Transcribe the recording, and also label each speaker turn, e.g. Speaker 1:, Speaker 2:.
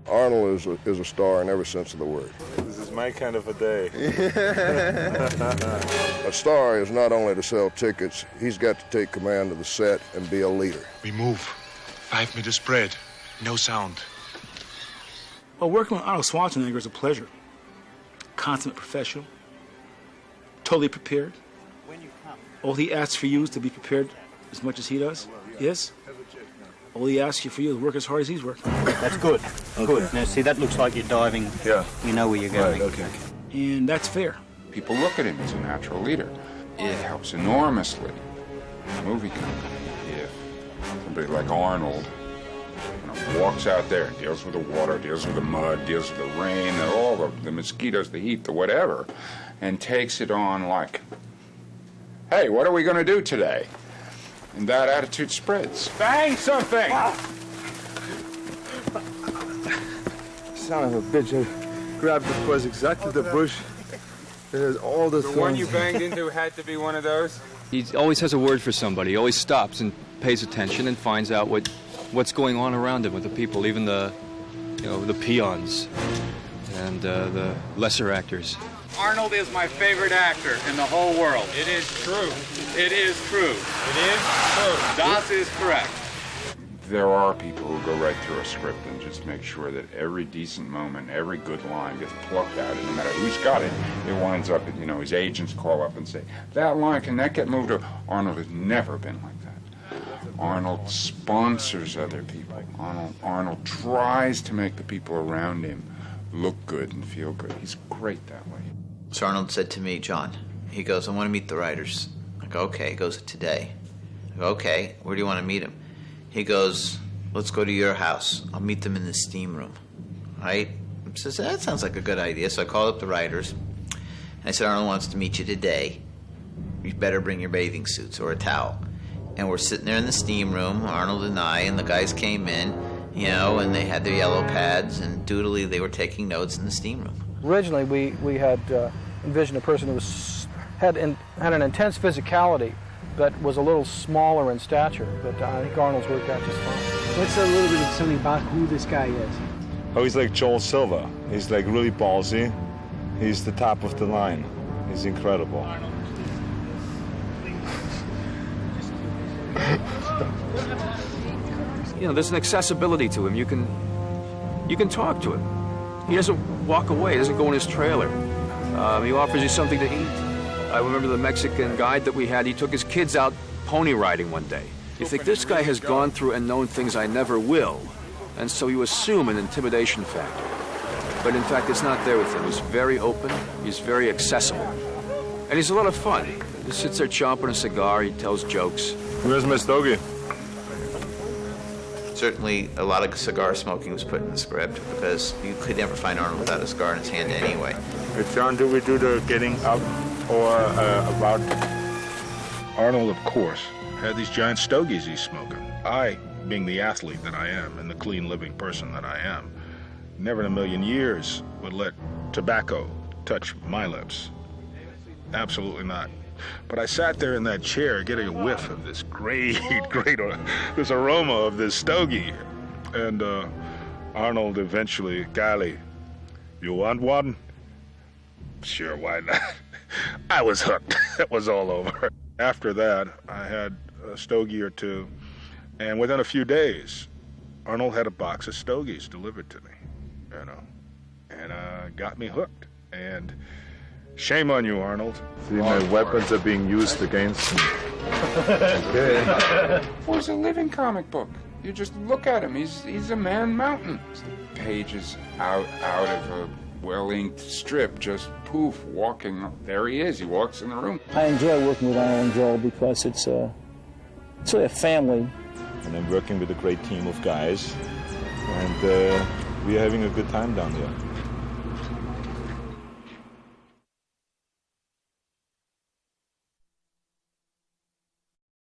Speaker 1: Arnold is a star in every sense of the word.
Speaker 2: This is my kind of a day.
Speaker 1: A star is not only to sell tickets, he's got to take command of the set and be a leader.
Speaker 3: We move. 5-meter spread. No sound.
Speaker 4: Well, working with Arnold Schwarzenegger is a pleasure. Consummate professional. Totally prepared. All he asks for you is to be prepared as much as he does. Yes? All he asks you for you is work as hard as he's working.
Speaker 5: That's good. Okay. Good. Now, see, that looks like you're diving.
Speaker 2: Yeah.
Speaker 5: You know where you're going.
Speaker 2: Right, okay.
Speaker 4: And that's fair.
Speaker 6: People look at him as a natural leader. It helps enormously in a movie company if somebody like Arnold walks out there and deals with the water, deals with the mud, deals with the rain, and all the mosquitoes, the heat, the whatever, and takes it on like, hey, what are we going to do today? And that attitude spreads. Bang something!
Speaker 7: Son of a bitch, I grabbed the was exactly the bush. There's all the
Speaker 6: one you banged into had to be one of those?
Speaker 8: He always has a word for somebody. He always stops and pays attention and finds out what's going on around him with the people, even the peons and the lesser actors.
Speaker 9: Arnold is my favorite actor in the whole world.
Speaker 6: It is true.
Speaker 9: It is true.
Speaker 6: It is true.
Speaker 9: Das is correct.
Speaker 6: There are people who go right through a script and just make sure that every decent moment, every good line gets plucked out, and no matter who's got it, it winds up, his agents call up and say, that line, can that get moved? Arnold has never been like that. Arnold sponsors other people. Arnold tries to make the people around him look good and feel good. He's great that way.
Speaker 10: So Arnold said to me, John, he goes, I want to meet the writers. I go, okay. He goes, today. I go, okay. Where do you want to meet them? He goes, let's go to your house. I'll meet them in the steam room. Right? I says, that sounds like a good idea. So I called up the writers. And I said, Arnold wants to meet you today. You better bring your bathing suits or a towel. And we're sitting there in the steam room, Arnold and I, and the guys came in, and they had their yellow pads, and doodly they were taking notes in the steam room.
Speaker 11: Originally, we had envisioned a person who had an intense physicality, but was a little smaller in stature. But I think Arnold's worked out just fine.
Speaker 12: What's a little bit of something about who this guy is?
Speaker 2: Oh, he's like Joel Silva. He's like really ballsy. He's the top of the line. He's incredible.
Speaker 8: There's an accessibility to him. You can talk to him. He doesn't walk away. He doesn't go in his trailer. He offers you something to eat. I remember the Mexican guide that we had. He took his kids out pony riding one day. You think, this guy has gone through and known things I never will. And so you assume an intimidation factor. But in fact, it's not there with him. He's very open. He's very accessible. And he's a lot of fun. He sits there chomping a cigar. He tells jokes.
Speaker 2: Where's my stogie?
Speaker 10: Certainly, a lot of cigar smoking was put in the script because you could never find Arnold without a cigar in his hand anyway.
Speaker 2: John, do we do the getting up or about?
Speaker 3: Arnold, of course, had these giant stogies he's smoking. I, being the athlete that I am and the clean living person that I am, never in a million years would let tobacco touch my lips. Absolutely not. But I sat there in that chair getting a whiff of this great this aroma of this stogie. And Arnold eventually, golly, you want one? Sure, why not? I was hooked. It was all over. After that, I had a stogie or two, and within a few days, Arnold had a box of stogies delivered to me, and got me hooked. And shame on you, Arnold.
Speaker 2: See, my weapons are being used against me.
Speaker 6: Okay. Well, it's a living comic book. You just look at him. He's a man mountain. The pages out of a well-inked strip, just poof, walking. There he is. He walks in the room.
Speaker 11: I enjoy working with Arnold and Joel because it's really a family.
Speaker 2: And I'm working with a great team of guys, and we're having a good time down there.